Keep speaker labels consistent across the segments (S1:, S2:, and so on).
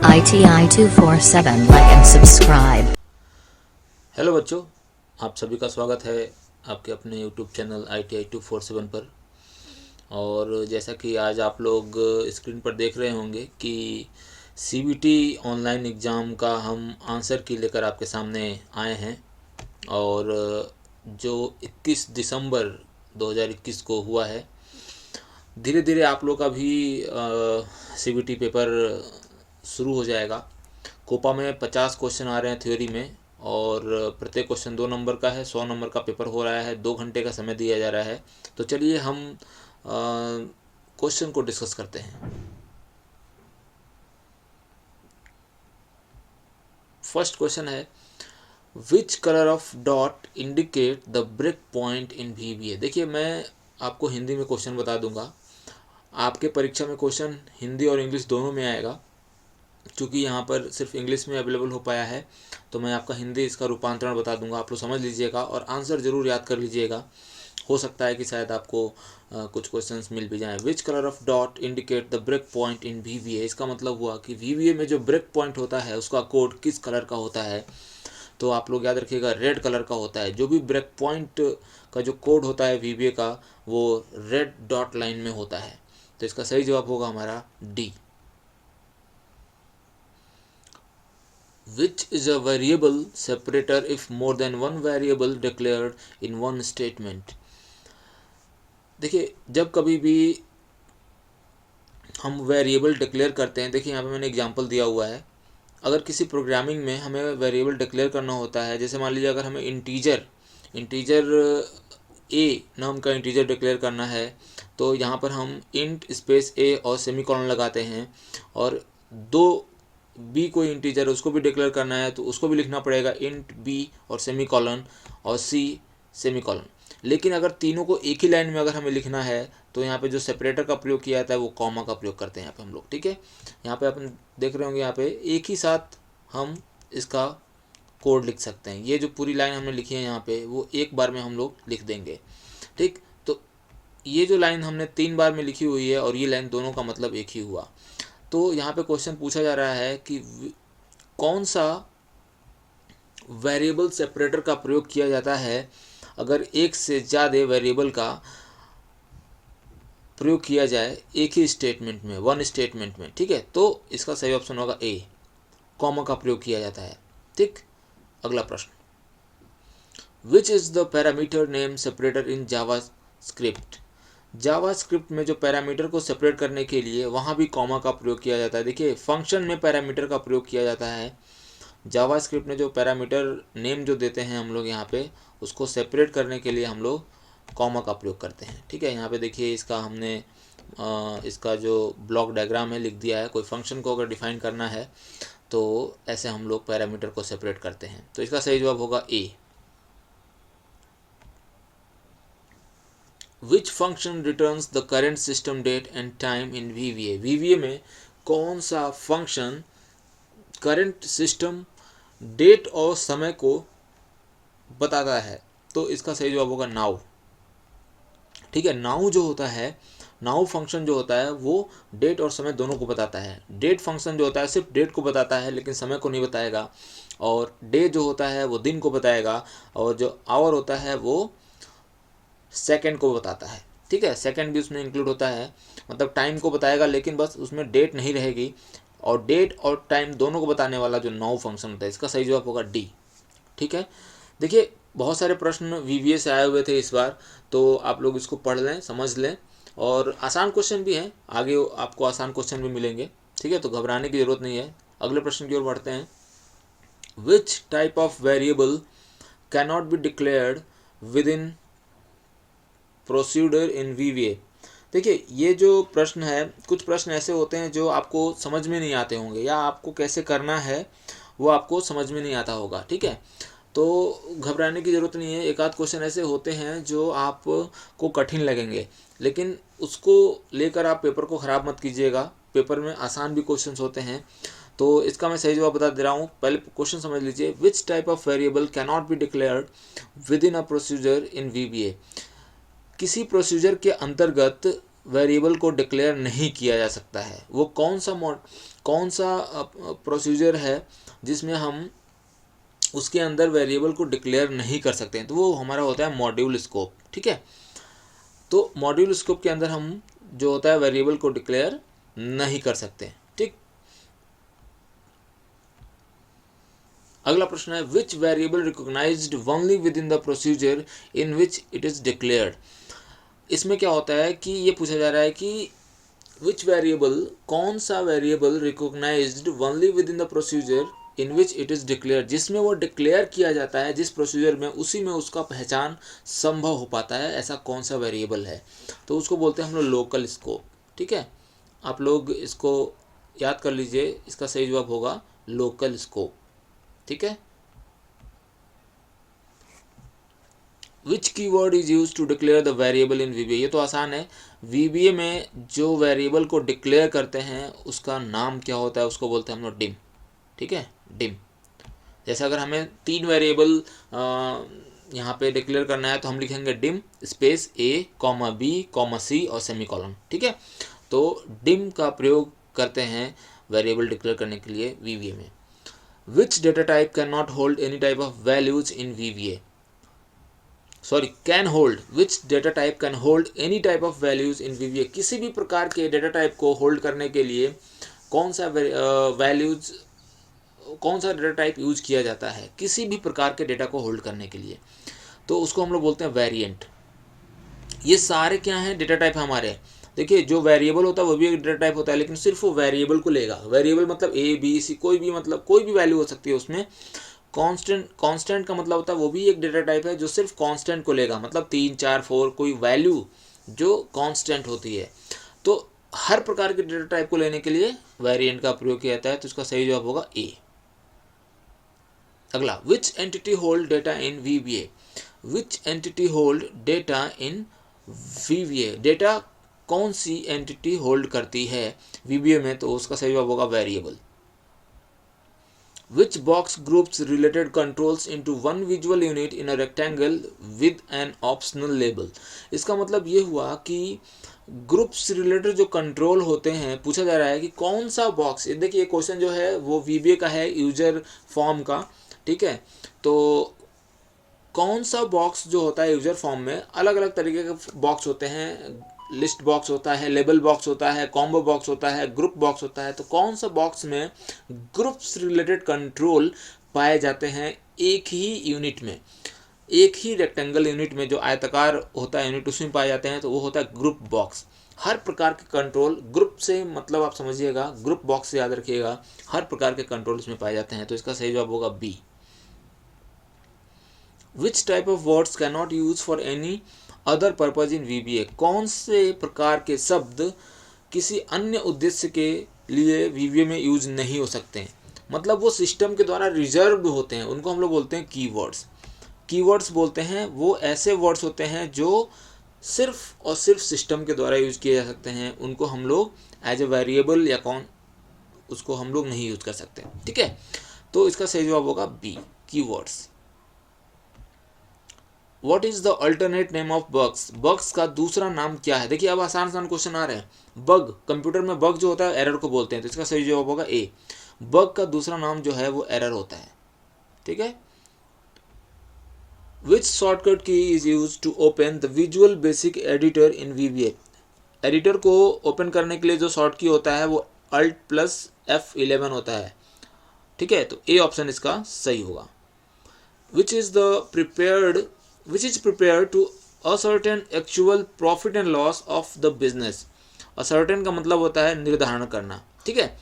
S1: ITI 247 like and subscribe.
S2: Hello बच्चों, आप सभी का स्वागत है आपके अपने यूट्यूब चैनल ITI 247 पर। और जैसा कि आज आप लोग स्क्रीन पर देख रहे होंगे कि CBT ऑनलाइन एग्ज़ाम का हम आंसर की लेकर आपके सामने आए हैं। और जो 21 दिसंबर 2021 को हुआ है, धीरे धीरे आप लोग का भी CBT पेपर शुरू हो जाएगा। कोपा में 50 क्वेश्चन आ रहे हैं थ्योरी में, और प्रत्येक क्वेश्चन 2 नंबर का है। 100 नंबर का पेपर हो रहा है, 2 घंटे का समय दिया जा रहा है। तो चलिए हम क्वेश्चन को डिस्कस करते हैं। फर्स्ट क्वेश्चन है, which colour of dot indicate the break point in VBA। देखिए, मैं आपको हिंदी में क्वेश्चन बता दूंगा। आपके परीक्षा में क्वेश्चन हिंदी और इंग्लिश दोनों में आएगा। क्योंकि यहाँ पर सिर्फ इंग्लिश में अवेलेबल हो पाया है, तो मैं आपका हिंदी इसका रूपांतरण बता दूंगा। आप लोग समझ लीजिएगा और आंसर ज़रूर याद कर लीजिएगा। हो सकता है कि शायद आपको कुछ क्वेश्चंस मिल भी जाएं। Which colour of dot indicate the break point in VBA। इसका मतलब हुआ कि VBA में जो ब्रेक पॉइंट होता है उसका कोड किस कलर का होता है। तो आप लोग याद रखिएगा, रेड कलर का होता है। जो भी ब्रेक पॉइंट का जो कोड होता है VBA का, वो रेड डॉट लाइन में होता है। तो इसका सही जवाब होगा हमारा D. Which is a variable separator if more than one variable declared in one statement। देखिए, जब कभी भी हम वेरिएबल डिक्लेयर करते हैं, देखिए यहाँ पे मैंने एग्जांपल दिया हुआ है। अगर किसी प्रोग्रामिंग में हमें वेरिएबल डिक्लेयर करना होता है, जैसे मान लीजिए अगर हमें इंटीजर ए नाम का इंटीजर डिक्लेयर करना है, तो यहाँ पर हम इंट स्पेस ए और सेमीकोलन लगाते हैं। और दो बी कोई इंटीजर है, उसको भी डिक्लेयर करना है, तो उसको भी लिखना पड़ेगा इंट बी और सेमीकोलन और सी सेमीकोलन। लेकिन अगर तीनों को एक ही लाइन में अगर हमें लिखना है, तो यहाँ पे जो सेपरेटर का प्रयोग किया जाता है वो कॉमा का प्रयोग करते हैं यहाँ पे हम लोग। ठीक है, यहाँ पे अपन देख रहे होंगे, यहाँ पे एक ही साथ हम इसका कोड लिख सकते हैं। ये जो पूरी लाइन हमने लिखी है यहाँ पे, वो एक बार में हम लोग लिख देंगे। ठीक, तो ये जो लाइन हमने 3 बार में लिखी हुई है और ये लाइन, दोनों का मतलब एक ही हुआ। तो यहाँ पे क्वेश्चन पूछा जा रहा है कि कौन सा वेरिएबल सेपरेटर का प्रयोग किया जाता है अगर एक से ज़्यादा वेरिएबल का प्रयोग किया जाए एक ही स्टेटमेंट में, वन स्टेटमेंट में। ठीक है, तो इसका सही ऑप्शन होगा ए, कॉमा का प्रयोग किया जाता है। ठीक, अगला प्रश्न, which is the parameter name separator in Java script. Java script में जो पैरामीटर को सेपरेट करने के लिए वहाँ भी कॉमा का प्रयोग किया जाता है। देखिए, फंक्शन में पैरामीटर का प्रयोग किया जाता है। जावा स्क्रिप्ट में जो पैरामीटर नेम जो देते हैं हम लोग यहाँ पे, उसको सेपरेट करने के लिए हम लोग कॉमा का प्रयोग करते हैं। ठीक है, यहाँ पे देखिए, इसका हमने इसका जो ब्लॉक डायग्राम है लिख दिया है। कोई फंक्शन को अगर डिफाइन करना है तो ऐसे हम लोग पैरामीटर को सेपरेट करते हैं। तो इसका सही जवाब होगा ए। Which function returns the current system date and time in VBA। VBA में कौन सा फंक्शन करंट सिस्टम डेट और समय को बताता है। तो इसका सही जवाब होगा नाउ। ठीक है, नाउ जो होता है, नाउ फंक्शन जो होता है वो डेट और समय दोनों को बताता है। डेट फंक्शन जो होता है सिर्फ डेट को बताता है, लेकिन समय को नहीं बताएगा। और डे जो होता है वो दिन को बताएगा, और जो आवर होता है वो सेकंड को बताता है। ठीक है, सेकंड भी उसमें इंक्लूड होता है, मतलब टाइम को बताएगा, लेकिन बस उसमें डेट नहीं रहेगी। और डेट और टाइम दोनों को बताने वाला जो नाउ फंक्शन होता है, इसका सही जवाब होगा डी। ठीक है, देखिए, बहुत सारे प्रश्न VBA से आए हुए थे इस बार, तो आप लोग इसको पढ़ लें, समझ लें। और आसान क्वेश्चन भी हैं, आगे आपको आसान क्वेश्चन भी मिलेंगे। ठीक है, तो घबराने की जरूरत नहीं है। अगले प्रश्न की ओर बढ़ते हैं। Which type of variable can not be declared with in procedure in VBA। देखिए, ये जो प्रश्न है, कुछ प्रश्न ऐसे होते हैं जो आपको समझ में नहीं आते होंगे, या आपको कैसे करना है वो आपको समझ में नहीं आता होगा। ठीक है, तो घबराने की ज़रूरत नहीं है। एक आध क्वेश्चन ऐसे होते हैं जो आपको कठिन लगेंगे, लेकिन उसको लेकर आप पेपर को ख़राब मत कीजिएगा। पेपर में आसान भी क्वेश्चंस होते हैं। तो इसका मैं सही जवाब बता दे रहा हूँ। पहले क्वेश्चन समझ लीजिए, which type of variable can not be declared with in a procedure in VBA। किसी प्रोसीजर के अंतर्गत वेरिएबल को डिक्लेयर नहीं किया जा सकता है, वो कौन सा प्रोसीजर है जिसमें हम उसके अंदर वेरिएबल को डिक्लेयर नहीं कर सकते हैं, तो वो हमारा होता है मॉड्यूल स्कोप। ठीक है, तो मॉड्यूल स्कोप के अंदर हम जो होता है वेरिएबल को डिक्लेयर नहीं कर सकते। ठीक, अगला प्रश्न है which variable recognised only within the procedure in which it is declared. इसमें क्या होता है कि ये पूछा जा रहा है कि विच वेरिएबल, कौन सा variable recognised only within the procedure in which it is declare, जिसमें वो डिक्लेयर किया जाता है, जिस प्रोसीजर में, उसी में उसका पहचान संभव हो पाता है, ऐसा कौन सा वेरिएबल है, तो उसको बोलते हैं हम लोग लोकल स्कोप। ठीक है, आप लोग इसको याद कर लीजिए, इसका सही जवाब होगा लोकल स्कोप। ठीक है, which keyword is use to declare the variable in VBA, ये तो आसान है। VBA में जो वेरिएबल को डिक्लेयर करते हैं उसका नाम क्या होता है, उसको बोलते हैं हम लोग डिम। ठीक है, डिम। जैसे अगर हमें 3 वेरिएबल यहाँ पे डिक्लेयर करना है तो हम लिखेंगे dim space A, B, C और सेमीकोलन। ठीक है, तो डिम का प्रयोग करते हैं वेरिएबल डिक्लेयर करने के लिए VBA में। Which data type can not hold any type of values in VBA, sorry can hold, which data type can hold any type of values in VBA, किसी भी प्रकार के डेटा टाइप को hold करने के लिए कौन सा वैल्यूज, कौन सा डेटा टाइप यूज किया जाता है किसी भी प्रकार के डेटा को होल्ड करने के लिए, तो उसको हम लोग बोलते हैं वेरिएंट। ये सारे क्या हैं, डेटा टाइप हमारे। देखिए, जो वेरिएबल होता है वो भी एक डेटा टाइप होता है, लेकिन सिर्फ वो वेरिएबल को लेगा। वेरिएबल मतलब A, B, C, कोई भी, मतलब कोई भी वैल्यू हो सकती है उसमें। कांस्टेंट का मतलब होता है वो भी एक डेटा टाइप है जो सिर्फ कांस्टेंट को लेगा, मतलब 3, 4, 4 कोई वैल्यू जो कांस्टेंट होती है। तो हर प्रकार के डेटा टाइप को लेने के लिए वेरिएंट का प्रयोग किया जाता है, तो इसका सही जवाब होगा A। अगला, विच एंटिटी होल्ड डेटा इन VBA, विच एंटिटी होल्ड डेटा इन VBA, डेटा कौन सी एंटिटी होल्ड करती है VBA में, तो उसका सही जवाब होगा variable. Which box groups related controls into one visual unit in a rectangle with an optional label, इसका मतलब ये हुआ कि ग्रुप्स रिलेटेड जो कंट्रोल होते हैं, पूछा जा रहा है कि कौन सा बॉक्स, देखिए क्वेश्चन जो है वो VBA का है, यूजर फॉर्म का। ठीक है, तो कौन सा बॉक्स जो होता है यूजर फॉर्म में, अलग अलग तरीके के बॉक्स होते हैं, लिस्ट बॉक्स होता है, लेबल बॉक्स होता है, कॉम्बो बॉक्स होता है, ग्रुप बॉक्स होता है, तो कौन सा बॉक्स में ग्रुप्स रिलेटेड कंट्रोल पाए जाते हैं एक ही यूनिट में, एक ही रेक्टेंगल यूनिट में, जो आयताकार होता है यूनिट उसमें पाए जाते हैं, तो वो होता है ग्रुप बॉक्स। हर प्रकार के कंट्रोल ग्रुप से, मतलब आप समझिएगा, ग्रुप बॉक्स से याद रखिएगा, हर प्रकार के कंट्रोल इसमें पाए जाते हैं, तो इसका सही जवाब होगा B। Which type of words can not use for any other purpose in VBA, कौन से प्रकार के शब्द किसी अन्य उद्देश्य के लिए VBA में यूज नहीं हो सकते हैं, मतलब वो सिस्टम के द्वारा रिजर्व होते हैं, उनको हम लोग बोलते हैं कीवर्ड्स। कीवर्ड्स बोलते हैं वो ऐसे वर्ड्स होते हैं जो सिर्फ और सिर्फ सिस्टम के द्वारा यूज किए जा सकते हैं, उनको हम लोग एज ए वेरिएबल या उसको हम लोग नहीं यूज कर सकते। ठीक है, तो इसका सही जवाब होगा B, keywords. What is the alternate name of bugs, bugs का दूसरा नाम क्या है। देखिए अब आसान क्वेश्चन आ रहे हैं। बग, कंप्यूटर में बग जो होता है एरर को बोलते हैं, तो इसका सही जवाब होगा A। बग का दूसरा नाम जो है वो एरर होता है। ठीक है, which shortcut key is use to open the visual basic editor in VBA, editor को ओपन करने के लिए जो शॉर्ट की होता है वो Alt+F11 होता है। ठीक है, तो A ऑप्शन इसका सही होगा। विच is prepared to ascertain actual profit and loss of the business, ascertain का मतलब होता है निर्धारण करना। ठीक है,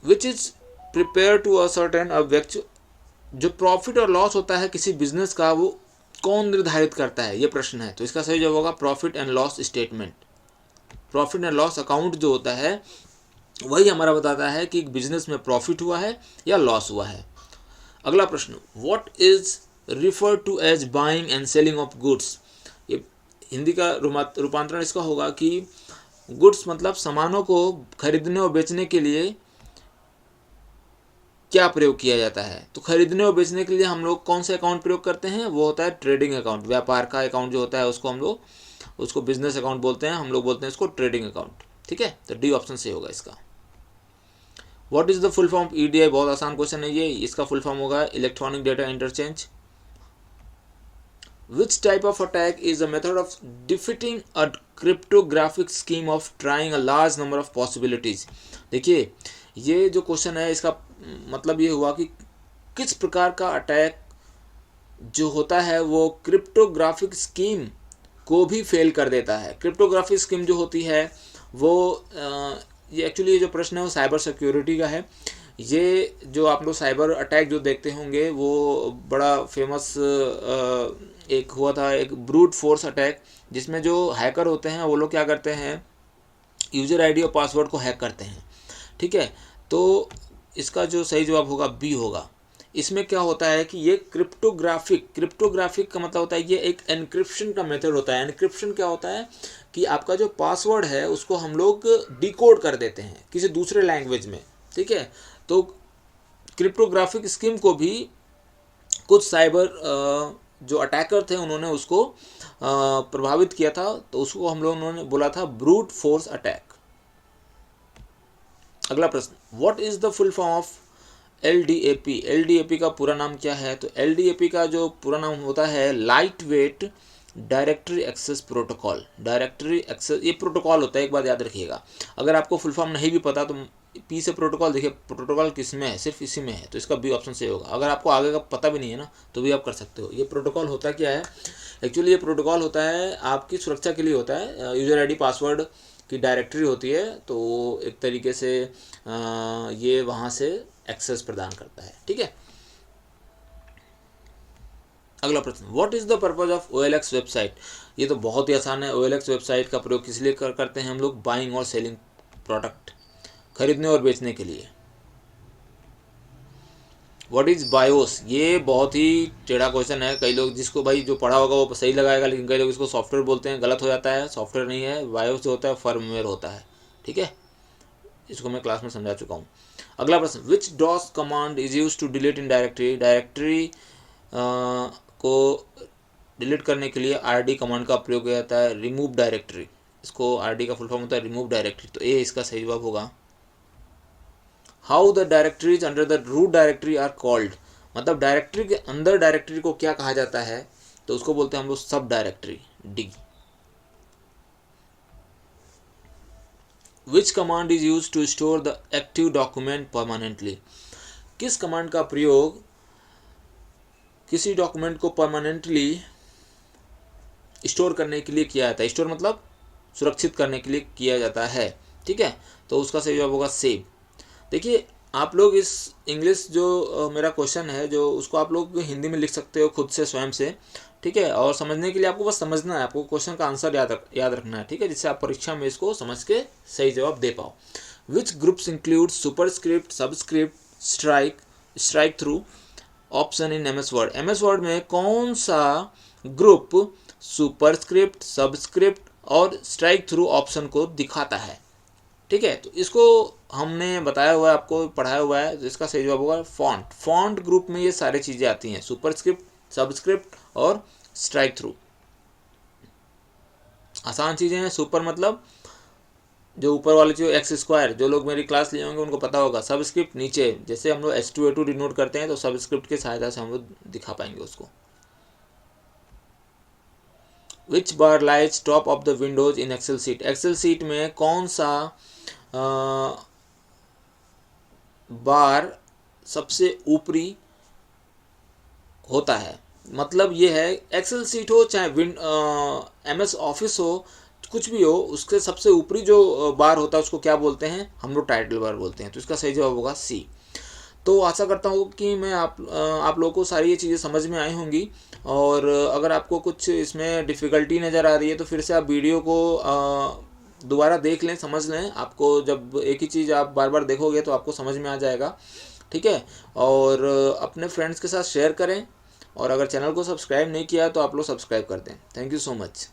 S2: which is prepared to ascertain जो प्रॉफिट और लॉस होता है किसी बिजनेस का, वो कौन निर्धारित करता है, ये प्रश्न है, तो इसका सही जवाब होगा profit and loss statement. Profit and loss account जो होता है वही हमारा बताता है कि बिजनेस में प्रॉफिट हुआ है या लॉस हुआ है। अगला प्रश्न, what is refer to as buying and selling of goods, ये हिंदी का रूपांतरण इसका होगा कि गुड्स मतलब सामानों को खरीदने और बेचने के लिए क्या प्रयोग किया जाता है। तो खरीदने और बेचने के लिए हम लोग कौन सा अकाउंट प्रयोग करते हैं, वो होता है ट्रेडिंग अकाउंट, व्यापार का अकाउंट जो होता है उसको हम लोग उसको बिजनेस अकाउंट बोलते हैं, हम लोग बोलते हैं इसको ट्रेडिंग अकाउंट। ठीक है, तो डी ऑप्शन से होगा इसका। What is the full form EDI? बहुत आसान क्वेश्चन है ये। इसका फुल फॉर्म होगा electronic data interchange. Which type of attack is a method of defeating a cryptographic scheme of trying a large number of possibilities? देखिए ये जो question है इसका मतलब ये हुआ कि किस प्रकार का अटैक जो होता है वो क्रिप्टोग्राफिक स्कीम को भी फेल कर देता है। क्रिप्टोग्राफिक स्कीम जो होती है वो ये एक्चुअली जो प्रश्न है वो साइबर सिक्योरिटी का है। ये जो आप लोग साइबर अटैक जो देखते होंगे वो बड़ा फेमस एक हुआ था, एक ब्रूट फोर्स अटैक, जिसमें जो हैकर होते हैं वो लोग क्या करते हैं, यूज़र आईडी और पासवर्ड को हैक करते हैं। ठीक है, तो इसका जो सही जवाब होगा बी होगा। इसमें क्या होता है कि ये क्रिप्टोग्राफिक का मतलब होता है ये एक एनक्रिप्शन का मेथड होता है। एनक्रिप्शन क्या होता है कि आपका जो पासवर्ड है उसको हम लोग डिकोड कर देते हैं किसी दूसरे लैंग्वेज में। ठीक है, तो क्रिप्टोग्राफिक स्कीम को भी कुछ साइबर जो अटैकर थे उन्होंने उसको प्रभावित किया था, तो उसको हम लोगों ने बोला था ब्रूट फोर्स अटैक। अगला प्रश्न, what is the full form of LDAP? LDAP का पूरा नाम क्या है? तो LDAP का जो पूरा नाम होता है lightweight directory access protocol. Directory access ये प्रोटोकॉल होता है, एक बात याद रखिएगा। अगर आपको फुल फॉर्म नहीं भी पता तो पी से प्रोटोकॉल, देखिए प्रोटोकॉल किस में है, सिर्फ इसी में है, तो इसका बी ऑप्शन से होगा। अगर आपको आगे का पता भी नहीं है ना तो भी आप कर सकते हो। ये प्रोटोकॉल होता क्या है? एक्चुअली ये प्रोटोकॉल होता है आपकी सुरक्षा के लिए होता है। यूज़र आईडी पासवर्ड की डायरेक्टरी होती है, तो एक तरीके से ये वहाँ से एक्सेस प्रदान करता है। ठीक है, अगला प्रश्न, what is the purpose of OLX website? ये तो बहुत ही आसान है। OLX वेबसाइट का प्रयोग किस लिए करते हैं हम लोग? बाइंग और सेलिंग प्रोडक्ट, खरीदने और बेचने के लिए। What is BIOS? ये बहुत ही टेढ़ा क्वेश्चन है। कई लोग, जिसको भाई जो पढ़ा होगा वो सही लगाएगा, लेकिन कई लोग इसको सॉफ्टवेयर बोलते हैं, गलत हो जाता है। सॉफ्टवेयर नहीं है, बायोस जो होता है फर्मवेयर होता है। ठीक है, इसको मैं क्लास में समझा चुका हूँ। अगला प्रश्न, which DOS command is use to delete in directory? Directory को डिलीट करने के लिए RD कमांड का प्रयोग किया जाता है। रिमूव डायरेक्टरी, इसको RD का फुल फॉर्म होता है रिमूव डायरेक्टरी, तो ए इसका सही जवाब होगा। How the directories under the root directory are called? मतलब डायरेक्टरी के अंदर डायरेक्टरी को क्या कहा जाता है? तो उसको बोलते हैं हम लोग सब directory, D. Which command is use to store the active document permanently? किस कमांड का प्रयोग किसी डॉक्यूमेंट को परमानेंटली स्टोर करने के लिए किया जाता है? स्टोर मतलब सुरक्षित करने के लिए किया जाता है। ठीक है, तो उसका सही जवाब होगा सेव। देखिए आप लोग इस इंग्लिश जो मेरा क्वेश्चन है जो उसको आप लोग हिंदी में लिख सकते हो खुद से, स्वयं से। ठीक है, और समझने के लिए आपको बस समझना है, आपको क्वेश्चन का आंसर याद रखना है। ठीक है, जिससे आप परीक्षा में इसको समझ के सही जवाब दे पाओ। Which groups include superscript, subscript, strike through option in MS Word? MS Word में कौन सा ग्रुप सुपरस्क्रिप्ट, सबस्क्रिप्ट और स्ट्राइक थ्रू ऑप्शन को दिखाता है? ठीक है, तो इसको हमने बताया हुआ है, आपको पढ़ाया हुआ है, तो इसका सही जवाब होगा फॉन्ट। फॉन्ट ग्रुप में ये सारी चीज़ें आती हैं, सुपरस्क्रिप्ट, सबस्क्रिप्ट और स्ट्राइक थ्रू। आसान चीज़ें हैं। सुपर मतलब जो ऊपर वाले जो X², जो लोग मेरी क्लास लिए होंगे उनको पता होगा। सबस्क्रिप्ट नीचे, जैसे हम लोग H2A2 डिनोट करते हैं तो सबस्क्रिप्ट की सहायता से हम लोग दिखा पाएंगे उसको। Which bar lies top of the windows in Excel sheet? Excel sheet में कौन सा बार सबसे ऊपरी होता है? मतलब ये है एक्सेल सीट हो चाहे MS ऑफिस हो, कुछ भी हो, उसके सबसे ऊपरी जो बार होता है उसको क्या बोलते हैं? हम लोग टाइटल बार बोलते हैं। तो इसका सही जवाब होगा सी। तो आशा करता हूँ कि मैं आप लोगों को सारी ये चीज़ें समझ में आई होंगी। और अगर आपको कुछ इसमें डिफ़िकल्टी नज़र आ रही है तो फिर से आप वीडियो को दोबारा देख लें, समझ लें। आपको जब एक ही चीज़ आप बार बार देखोगे तो आपको समझ में आ जाएगा। ठीक है, और अपने फ्रेंड्स के साथ शेयर करें, और अगर चैनल को सब्सक्राइब नहीं किया तो आप लोग सब्सक्राइब कर दें। Thank you so much.